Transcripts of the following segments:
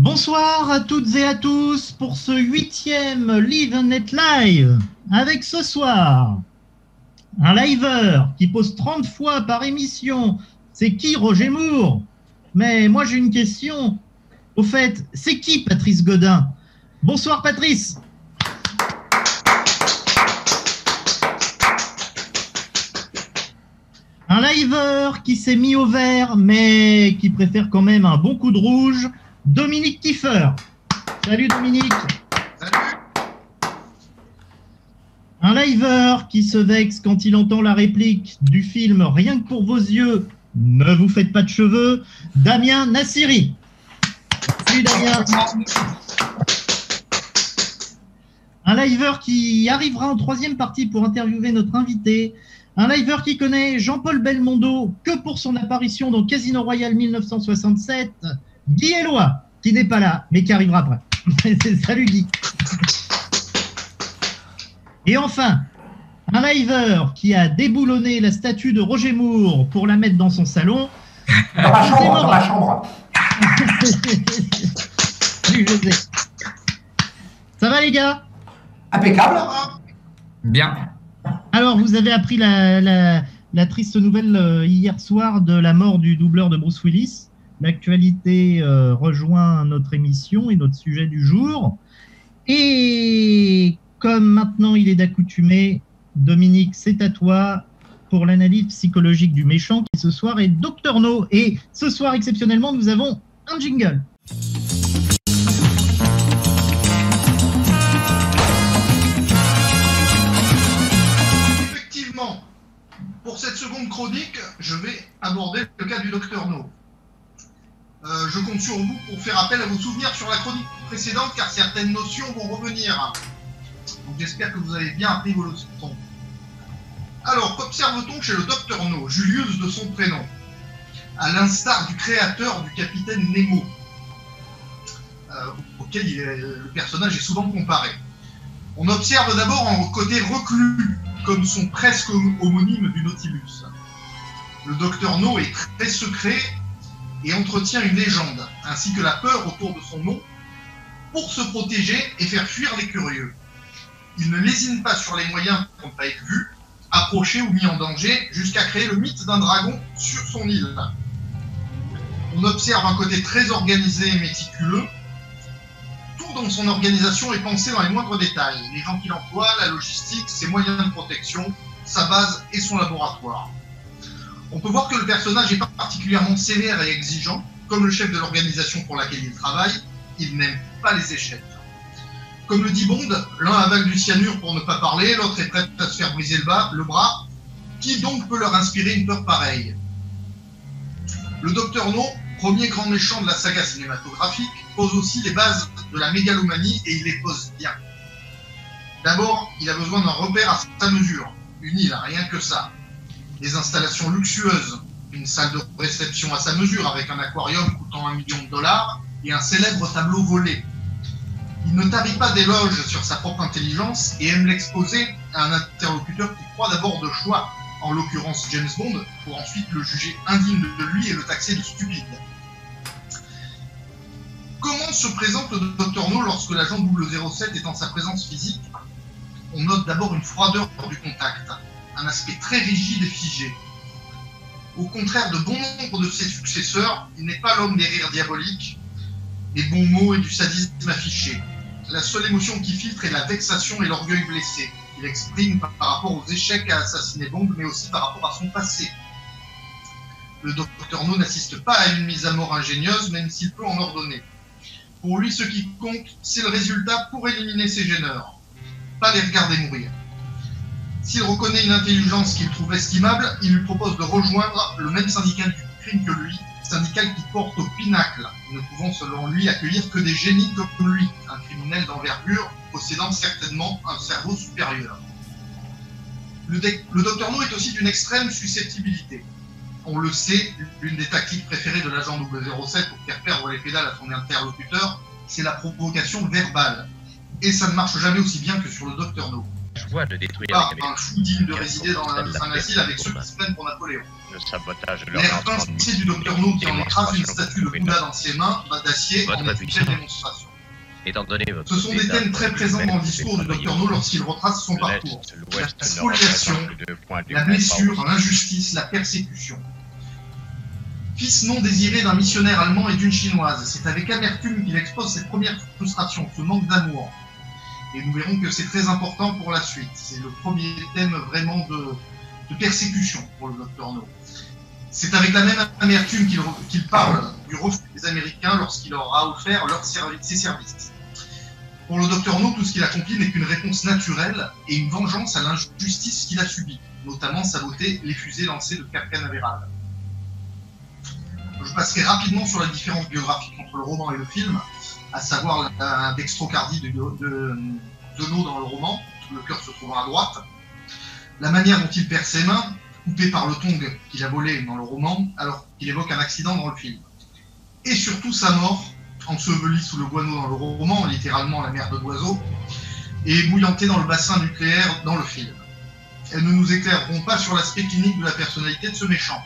Bonsoir à toutes et à tous pour ce 8e LiveNet Live, avec ce soir un liveur qui pose 30 fois par émission. C'est qui Roger Moore? Mais moi j'ai une question. Au fait, c'est qui Patrice Godin? Bonsoir Patrice. Un liveur qui s'est mis au vert, mais qui préfère quand même un bon coup de rouge, Dominique Kiefer. Salut Dominique. Salut. Un liveur qui se vexe quand il entend la réplique du film Rien que pour vos yeux, ne vous faites pas de cheveux, Damien Nassiri. Salut Damien. Un liveur qui arrivera en troisième partie pour interviewer notre invité. Un liveur qui connaît Jean-Paul Belmondo que pour son apparition dans Casino Royale 1967, Guy Eloi, qui n'est pas là, mais qui arrivera après. Salut Guy. Et enfin, un liveur qui a déboulonné la statue de Roger Moore pour la mettre dans son salon. Dans ma chambre. Salut José. Ça va les gars? Impeccable. Bien. Alors, vous avez appris la triste nouvelle hier soir de la mort du doubleur de Bruce Willis. L'actualité rejoint notre émission et notre sujet du jour. Et comme maintenant il est d'accoutumée, Dominique, c'est à toi pour l'analyse psychologique du méchant qui ce soir est Dr No. Et ce soir, exceptionnellement, nous avons un jingle. Pour cette seconde chronique, je vais aborder le cas du Dr No. Je compte sur vous pour faire appel à vos souvenirs sur la chronique précédente car certaines notions vont revenir. Donc j'espère que vous avez bien appris vos leçons. Alors, qu'observe-t-on chez le Dr No, Julius de son prénom, à l'instar du créateur du capitaine Nemo, auquel le personnage est souvent comparé? On observe d'abord un côté reclus, comme son presque homonyme du Nautilus. Le Dr No est très secret et entretient une légende, ainsi que la peur autour de son nom, pour se protéger et faire fuir les curieux. Il ne lésine pas sur les moyens pour ne pas être vu, approché ou mis en danger, jusqu'à créer le mythe d'un dragon sur son île. On observe un côté très organisé et méticuleux. Tout dans son organisation est pensé dans les moindres détails. Les gens qu'il emploie, la logistique, ses moyens de protection, sa base et son laboratoire. On peut voir que le personnage est pas particulièrement sévère et exigeant. Comme le chef de l'organisation pour laquelle il travaille, il n'aime pas les échecs. Comme le dit Bond, l'un avale du cyanure pour ne pas parler, l'autre est prêt à se faire briser le bras. Qui donc peut leur inspirer une peur pareille? Le Dr No, premier grand méchant de la saga cinématographique, pose aussi les bases de la mégalomanie et il les pose bien. D'abord, il a besoin d'un repère à sa mesure, une île, rien que ça. Des installations luxueuses, une salle de réception à sa mesure avec un aquarium coûtant $1 million et un célèbre tableau volé. Il ne tarit pas d'éloges sur sa propre intelligence et aime l'exposer à un interlocuteur qui croit d'abord de choix, en l'occurrence James Bond, pour ensuite le juger indigne de lui et le taxer de stupide. Comment se présente le Dr No lorsque l'agent 007 est en sa présence physique? On note d'abord une froideur du contact, un aspect très rigide et figé. Au contraire de bon nombre de ses successeurs, il n'est pas l'homme des rires diaboliques, des bons mots et du sadisme affiché. La seule émotion qui filtre est la vexation et l'orgueil blessé. Il exprime par rapport aux échecs à assassiner Bond, mais aussi par rapport à son passé. Le Dr No n'assiste pas à une mise à mort ingénieuse, même s'il peut en ordonner. Pour lui, ce qui compte, c'est le résultat pour éliminer ses gêneurs, pas les regarder mourir. S'il reconnaît une intelligence qu'il trouve estimable, il lui propose de rejoindre le même syndicat du crime que lui, syndicat qui porte au pinacle, ne pouvant selon lui accueillir que des génies comme lui, un criminel d'envergure possédant certainement un cerveau supérieur. Le Dr No est aussi d'une extrême susceptibilité. On le sait, l'une des tactiques préférées de l'agent 007 pour faire perdre les pédales à son interlocuteur, c'est la provocation verbale. Et ça ne marche jamais aussi bien que sur le Dr No. joie de détruire pas les un fou digne de résider dans un asile avec ceux qui se prennent pour Napoléon. le sabotage de leur L'air lancement de pincé du docteur No qui en écrase une statue de Bouddha dans ses mains d'acier en est une telle démonstration. étant donné votre Ce sont des thèmes très présents dans le discours du docteur No lorsqu'il retrace son parcours. La spoliation, la blessure, l'injustice, la persécution. Fils non désiré d'un missionnaire allemand et d'une chinoise, c'est avec amertume qu'il expose cette première frustration, ce manque d'amour. Et nous verrons que c'est très important pour la suite. C'est le premier thème vraiment de persécution pour le docteur No. C'est avec la même amertume qu'il parle du refus des Américains lorsqu'il leur a offert ses services. Pour le docteur No, tout ce qu'il accomplit n'est qu'une réponse naturelle et une vengeance à l'injustice qu'il a subie, notamment saboter les fusées lancées de Cap Canaveral. Je passerai rapidement sur la différence biographique entre le roman et le film, à savoir la dextrocardie de No dans le roman, le cœur se trouvant à droite, la manière dont il perd ses mains, coupé par le tong qu'il a volé dans le roman, alors qu'il évoque un accident dans le film. Et surtout sa mort, ensevelie sous le guano dans le roman, littéralement la merde d'oiseau, et ébouillantée dans le bassin nucléaire dans le film. Elles ne nous éclaireront pas sur l'aspect clinique de la personnalité de ce méchant.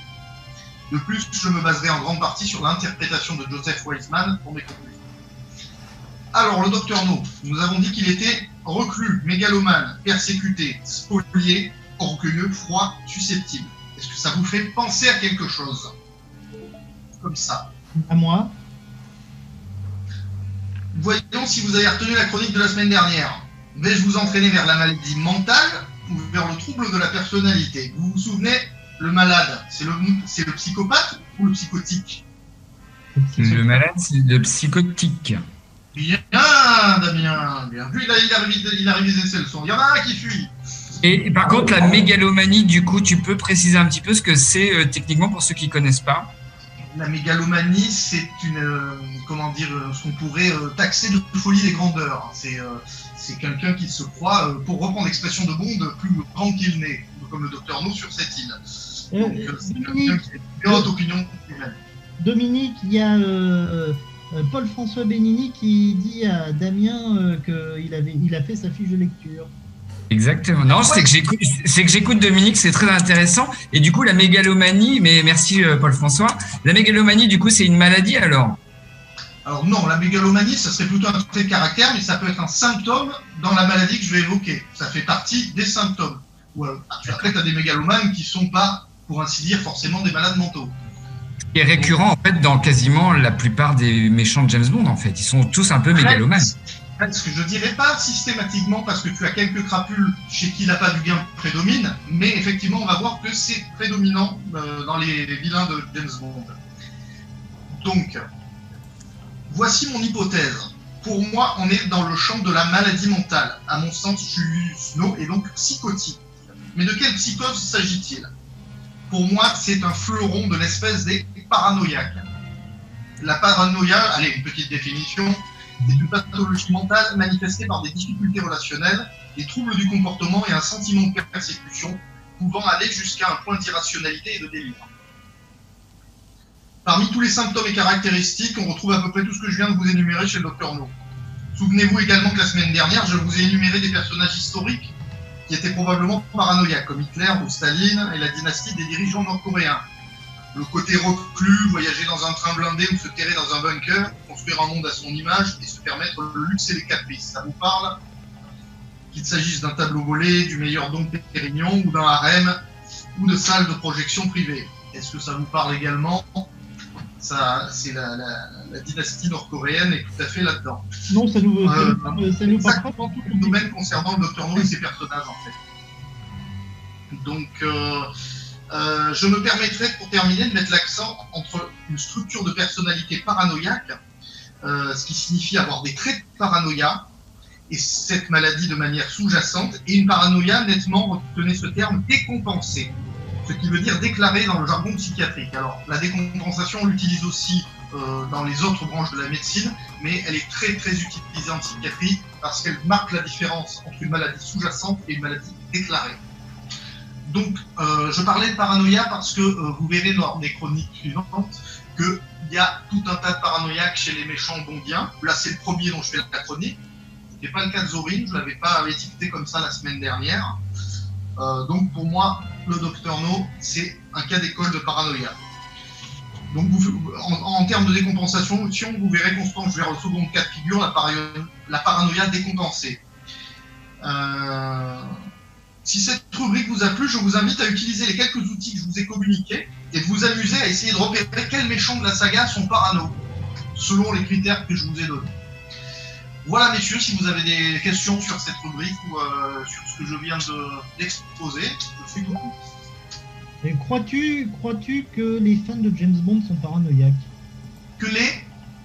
De plus, je me baserai en grande partie sur l'interprétation de Joseph Weisman pour mes conclusions. Alors, le docteur No, nous avons dit qu'il était reclus, mégalomane, persécuté, spolié, orgueilleux, froid, susceptible. Est-ce que ça vous fait penser à quelque chose? Comme ça. À moi. Voyons si vous avez retenu la chronique de la semaine dernière. Vais-je vous entraîner vers la maladie mentale ou vers le trouble de la personnalité? Vous vous souvenez, le malade, c'est le psychopathe ou le psychotique? Le malade, c'est le psychotique. Bien, Damien, bien vu, il a révisé ses leçons. Il y en a un qui fuit. Et par contre, la mégalomanie, du coup, tu peux préciser un petit peu ce que c'est techniquement pour ceux qui ne connaissent pas? La mégalomanie, c'est ce qu'on pourrait taxer de folie des grandeurs. C'est quelqu'un qui se croit, pour reprendre l'expression de Bond, plus grand qu'il n'est, comme le docteur No sur cette île. Donc, c'est quelqu'un qui a une haute opinion humaine. Dominique, il y a Paul-François Bénini qui dit à Damien qu'il a fait sa fiche de lecture. Exactement. Non, c'est que j'écoute Dominique, c'est très intéressant. Et du coup, la mégalomanie, mais merci Paul-François, la mégalomanie, du coup, c'est une maladie alors? Alors non, la mégalomanie, ça serait plutôt un trait de caractère, mais ça peut être un symptôme dans la maladie que je vais évoquer. Ça fait partie des symptômes. Après, tu as des mégalomanes qui ne sont pas, pour ainsi dire, forcément des malades mentaux. Ce qui est récurrent, en fait, dans quasiment la plupart des méchants de James Bond, en fait. Ils sont tous un peu mégalomanes. Ce que je ne dirais pas systématiquement, parce que tu as quelques crapules chez qui l'appât du gain prédomine, mais effectivement, on va voir que c'est prédominant dans les vilains de James Bond. Donc, voici mon hypothèse. Pour moi, on est dans le champ de la maladie mentale. À mon sens, Julius No est donc psychotique. Mais de quelle psychose s'agit-il? Pour moi, c'est un fleuron de l'espèce des paranoïaques. La paranoïa, allez, une petite définition, c'est une pathologie mentale manifestée par des difficultés relationnelles, des troubles du comportement et un sentiment de persécution, pouvant aller jusqu'à un point d'irrationalité et de délire. Parmi tous les symptômes et caractéristiques, on retrouve à peu près tout ce que je viens de vous énumérer chez le docteur No. Souvenez-vous également que la semaine dernière, je vous ai énuméré des personnages historiques qui étaient probablement paranoïaques, comme Hitler ou Staline et la dynastie des dirigeants nord-coréens. Le côté reclus, voyager dans un train blindé ou se terrer dans un bunker, construire un monde à son image et se permettre le luxe et les caprices. Ça vous parle? Qu'il s'agisse d'un tableau volé, du meilleur Dom Pérignon ou d'un harem ou de salles de projection privées. Est-ce que ça vous parle également? Ça, c'est la dynastie nord-coréenne est tout à fait là-dedans. Non, ça nous parle pas tout le domaine concernant le docteur No et ses personnages en fait. Donc, je me permettrai pour terminer de mettre l'accent entre une structure de personnalité paranoïaque, ce qui signifie avoir des traits de paranoïa, et cette maladie de manière sous-jacente, et une paranoïa nettement, retenez ce terme, décompensée, ce qui veut dire déclarée dans le jargon psychiatrique. Alors, la décompensation, on l'utilise aussi dans les autres branches de la médecine, mais elle est très très utilisée en psychiatrie parce qu'elle marque la différence entre une maladie sous-jacente et une maladie déclarée. Donc, je parlais de paranoïa parce que vous verrez dans les chroniques suivantes qu'il y a tout un tas de paranoïaques chez les méchants bondiens. Là, c'est le premier dont je fais la chronique. qui n'est pas le cas de Zorin, je ne l'avais pas étiqueté comme ça la semaine dernière. Donc pour moi, le Dr No, c'est un cas d'école de paranoïa. Donc en termes de décompensation, vous verrez qu'on se penche vers le second cas de figure, la paranoïa décompensée. Si cette rubrique vous a plu, je vous invite à utiliser les quelques outils que je vous ai communiqués et de vous amuser à essayer de repérer quels méchants de la saga sont parano, selon les critères que je vous ai donnés. Voilà, messieurs, si vous avez des questions sur cette rubrique ou sur ce que je viens d'exposer, je suis tout. Et crois-tu que les fans de James Bond sont paranoïaques? Que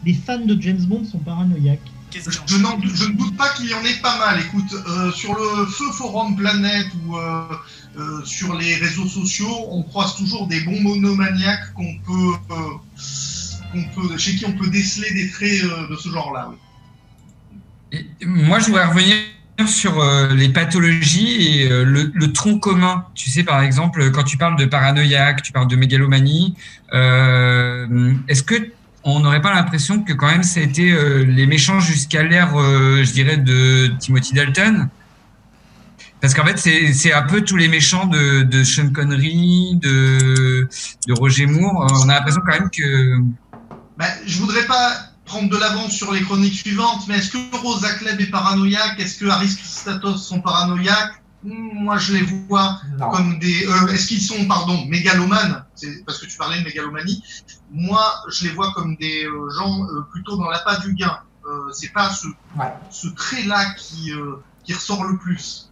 les fans de James Bond sont paranoïaques? Je ne doute pas qu'il y en ait pas mal. Écoute, sur le Feu Forum Planète ou sur les réseaux sociaux, on croise toujours des bons monomaniaques chez qui on peut déceler des traits de ce genre-là. Oui. Et moi, je voudrais revenir sur les pathologies et le tronc commun. Tu sais, par exemple, quand tu parles de paranoïaque, tu parles de mégalomanie, est-ce que on n'aurait pas l'impression que quand même ça a été les méchants jusqu'à l'ère, je dirais, de Timothy Dalton? Parce qu'en fait, c'est un peu tous les méchants de Sean Connery, de Roger Moore. On a l'impression quand même que... Je voudrais pas prendre de l'avance sur les chroniques suivantes, mais est-ce que Rosa Klebb est paranoïaque? Est-ce que Harris Christatos sont paranoïaques? Moi, je les vois comme des... est-ce qu'ils sont, mégalomanes? C'est parce que tu parlais de mégalomanie. Moi, je les vois comme des gens plutôt dans l'appât du gain. C'est pas ce trait-là qui ressort le plus.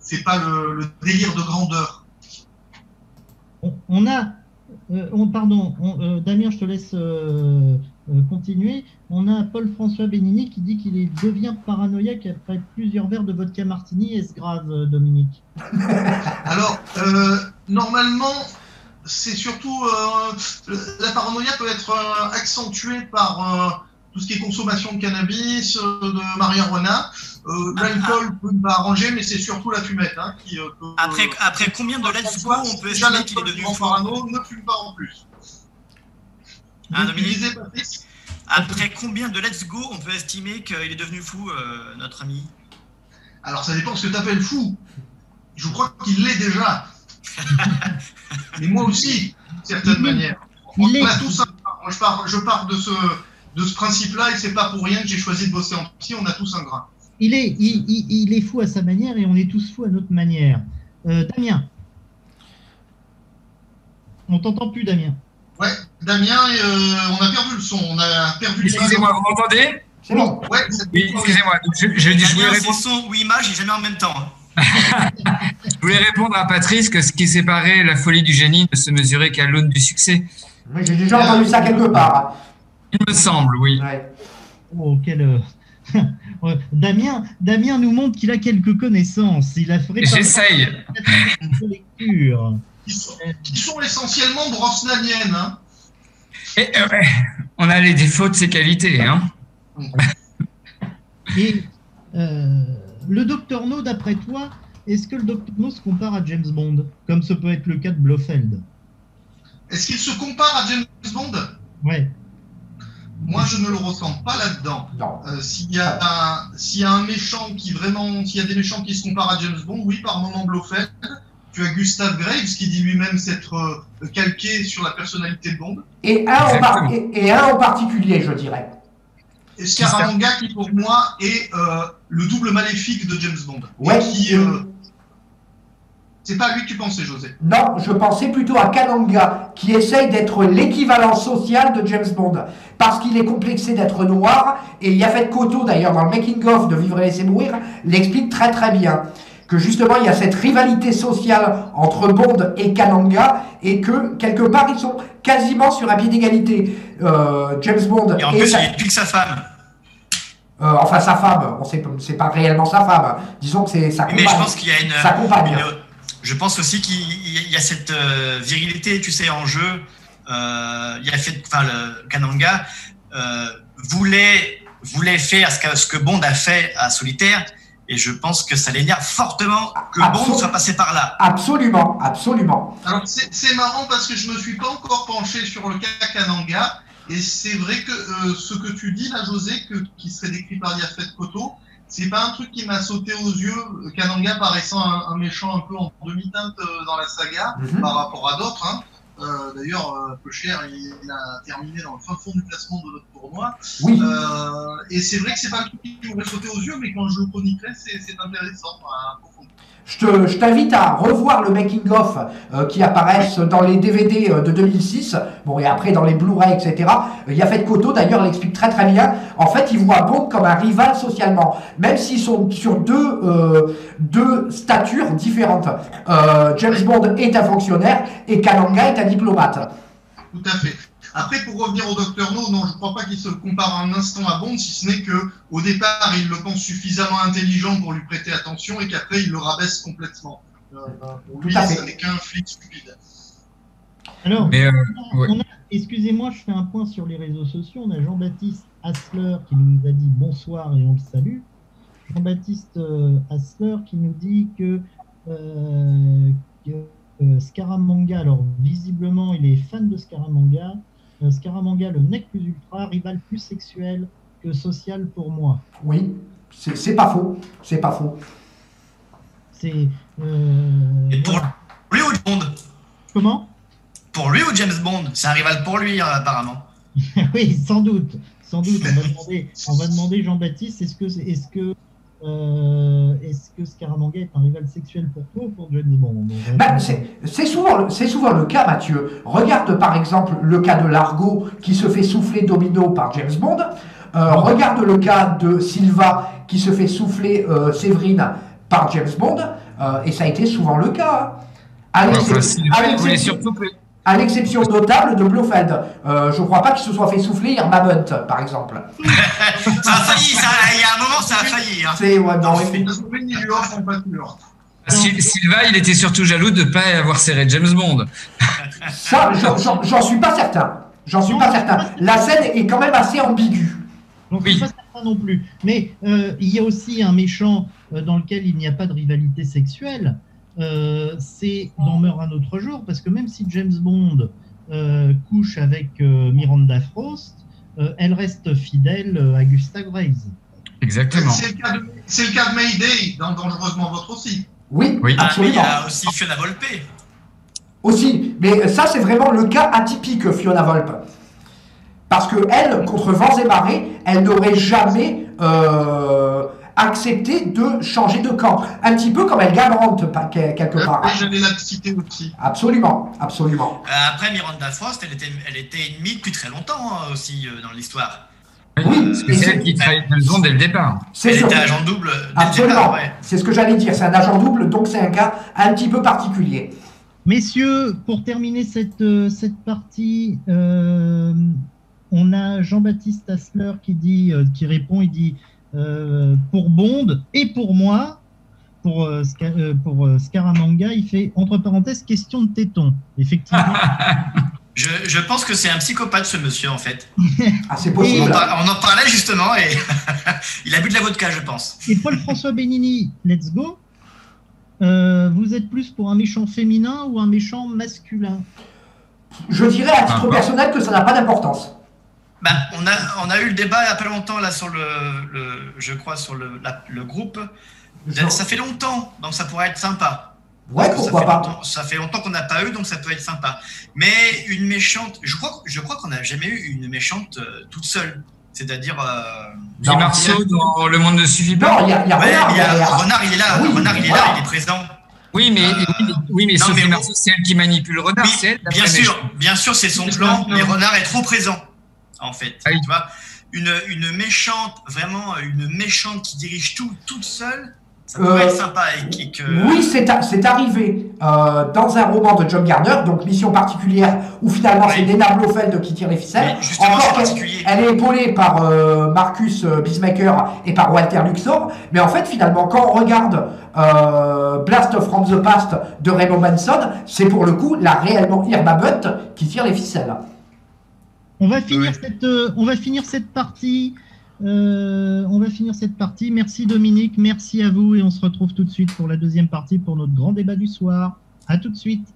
C'est pas le délire de grandeur. Damien, je te laisse continuer. On a Paul-François Bénini qui dit qu'il devient paranoïaque après plusieurs verres de vodka martini. Est-ce grave, Dominique? Alors, normalement, c'est surtout... la paranoïa peut être accentuée par tout ce qui est consommation de cannabis, de marijuana. L'alcool peut pas arranger, mais c'est surtout la fumette qui peut... Après combien de let's go on peut estimer qu'il est devenu fou? Parano, ne fume pas en plus. Dominique, après combien de let's go on peut estimer qu'il est devenu fou, notre ami? Alors ça dépend de ce que tu appelles fou. Je crois qu'il l'est déjà. Mais moi aussi, d'une certaine manière. On a tous un grain. Moi, je pars de ce principe-là et c'est pas pour rien que j'ai choisi de bosser en psy. On a tous un grain. Il est fou à sa manière et on est tous fous à notre manière. Damien. On t'entend plus, Damien. Ouais, Damien, on a perdu le son. On a perdu l'image. Excusez-moi, vous m'entendez? C'est bon. Ouais, oui, excusez-moi. Je voulais répondre. C'est son ou image et jamais en même temps. Je voulais répondre à Patrice que ce qui séparait la folie du génie ne se mesurait qu'à l'aune du succès. Oui, j'ai déjà entendu ça quelque part. Il me semble, oui. Ouais. Oh, quel... Damien nous montre qu'il a quelques connaissances. Il a fait... J'essaye. Lecture. Qui sont essentiellement brosnaniennes. Et, on a les défauts de ses qualités. Et le Dr No, d'après toi, est-ce que le Dr No se compare à James Bond, comme ce peut être le cas de Blofeld? Est-ce qu'il se compare à James Bond? Ouais. Moi, je ne le ressens pas là-dedans. S'il y a un méchant s'il y a des méchants qui se comparent à James Bond, oui, par moment Blofeld. Tu as Gustav Graves qui dit lui-même s'être calqué sur la personnalité de Bond. Et un en particulier, je dirais. Et Scaramanga qui, pour moi, est le double maléfique de James Bond. Ouais. C'est pas à lui que tu pensais, José? Non, je pensais plutôt à Kananga, qui essaye d'être l'équivalent social de James Bond. Parce qu'il est complexé d'être noir, et Yaphet Kotto, d'ailleurs, dans le making-of de Vivre et laisser mourir, l'explique très très bien. Que justement, il y a cette rivalité sociale entre Bond et Kananga, et que, quelque part, ils sont quasiment sur un pied d'égalité. James Bond... Et en plus, il pique sa femme. Enfin, sa femme, c'est pas réellement sa femme. Disons que c'est sa compagne. Mais je pense qu'il y a sa compagne. Je pense aussi qu'il y a cette virilité, tu sais, en jeu. Le Kananga voulait faire ce que Bond a fait à Solitaire, et je pense que ça l'énerve fortement que Bond soit passé par là. Absolument, absolument. Alors c'est marrant parce que je me suis pas encore penché sur le cas Kananga, et c'est vrai que ce que tu dis là, José, qui serait décrit par Yaphet Kotto, c'est pas un truc qui m'a sauté aux yeux, Kananga paraissant un méchant un peu en demi-teinte dans la saga, par rapport à d'autres. Hein. D'ailleurs, peu cher, il a terminé dans le fin fond du classement de notre tournoi. Oui. Et c'est vrai que c'est pas le truc qui m'aurait sauté aux yeux, mais quand je le chroniquerai, c'est intéressant. Je t'invite à revoir le making-of qui apparaissent dans les DVD de 2006, bon, et après dans les Blu-ray, etc. Yaphet Kotto, d'ailleurs, l'explique très très bien. En fait, il voit Bond comme un rival socialement, même s'ils sont sur deux statures différentes. James Bond est un fonctionnaire et Kananga est un diplomate. Tout à fait. Après, pour revenir au Dr No, non, je ne crois pas qu'il se compare un instant à Bond, si ce n'est qu'au départ, il le pense suffisamment intelligent pour lui prêter attention et qu'après, il le rabaisse complètement. Pour lui, ça n'est qu'un flic stupide. Alors, excusez-moi, je fais un point sur les réseaux sociaux. On a Jean-Baptiste Hassler qui nous a dit bonsoir et on le salue. Jean-Baptiste Hassler qui nous dit que Scaramanga, alors visiblement, il est fan de Scaramanga. Scaramanga, le nec plus ultra, rival plus sexuel que social pour moi. Oui, c'est pas faux. C'est pas faux. Et pour lui ou Bond? Comment? Pour lui ou James Bond? C'est un rival pour lui, apparemment. Oui, sans doute. On va demander Jean-Baptiste, est-ce que Scaramanga est un rival sexuel pour toi ou pour James Bond? C'est souvent le cas, Mathieu. Regarde par exemple le cas de Largo qui se fait souffler Domino par James Bond. Regarde le cas de Silva qui se fait souffler Séverine par James Bond. Et ça a été souvent le cas. À l'exception notable de Blofeld. Je ne crois pas qu'il se soit fait souffler Irma Bunt, par exemple. Ça a failli, il y a un moment, ça a failli. Hein. Silva, il était surtout jaloux de ne pas avoir serré James Bond. Ça, j'en suis pas certain. La scène est quand même assez ambiguë. J'en suis pas certain non plus. Mais il y a aussi un méchant dans lequel il n'y a pas de rivalité sexuelle. C'est dans Meurt un autre jour, parce que même si James Bond couche avec Miranda Frost, elle reste fidèle à Gustav Graves. Exactement. C'est le cas de Mayday dans Dangereusement Votre aussi. Oui, absolument. Il y a aussi Fiona Volpe. Aussi, mais ça c'est vraiment le cas atypique, Fiona Volpe. Parce que elle, contre vents et marées, elle n'aurait jamais accepté de changer de camp. Un petit peu comme Helga Brandt, quelque part. J'allais la citer aussi. Absolument. Après, Miranda Frost, elle était ennemie depuis très longtemps aussi dans l'histoire. Oui, c'est elle qui trahit James Bond dès le départ. Elle était agent double dès Absolument. le départ, ouais. C'est ce que j'allais dire, c'est un agent double, donc c'est un cas un petit peu particulier. Messieurs, pour terminer cette partie, on a Jean-Baptiste Hassler qui répond, il dit pour Bond et pour moi, pour Scaramanga, il fait entre parenthèses question de téton. Effectivement. Je pense que c'est un psychopathe, ce monsieur, en fait. Ah, c'est possible. On en parlait justement et il a bu de la vodka, je pense. Et Paul-François Benigni, let's go. Vous êtes plus pour un méchant féminin ou un méchant masculin? Je dirais à titre personnel que ça n'a pas d'importance. On a eu le débat il n'y a pas longtemps là sur le groupe. Ça fait longtemps, donc ça pourrait être sympa. Ouais, pourquoi pas. Ça fait longtemps qu'on n'a pas eu, donc ça peut être sympa. Mais une méchante, je crois qu'on n'a jamais eu une méchante toute seule. C'est-à-dire. Guy Marceau dans Le Monde ne suffit pas. Non, il y a Renard, il est là. Oui, Renard, il est là, il est présent. Oui, mais Sophie Marceau, c'est elle qui manipule Renard. Oui, bien sûr, c'est son plan, mais Renard est trop présent, en fait. Ah oui. Tu vois, une méchante, vraiment une méchante qui dirige tout toute seule. Ça pourrait être sympa. Oui, c'est arrivé dans un roman de John Garner, donc Mission particulière, où finalement c'est Lena Blofeld qui tire les ficelles. Justement, particulier. Elle est épaulée par Marcus Bismaker et par Walter Luxor, mais en fait finalement quand on regarde Blast from the Past de Raymond Manson, c'est pour le coup réellement Irma Bunt qui tire les ficelles. On va finir cette partie. Merci Dominique, merci à vous et on se retrouve tout de suite pour la deuxième partie pour notre grand débat du soir. À tout de suite.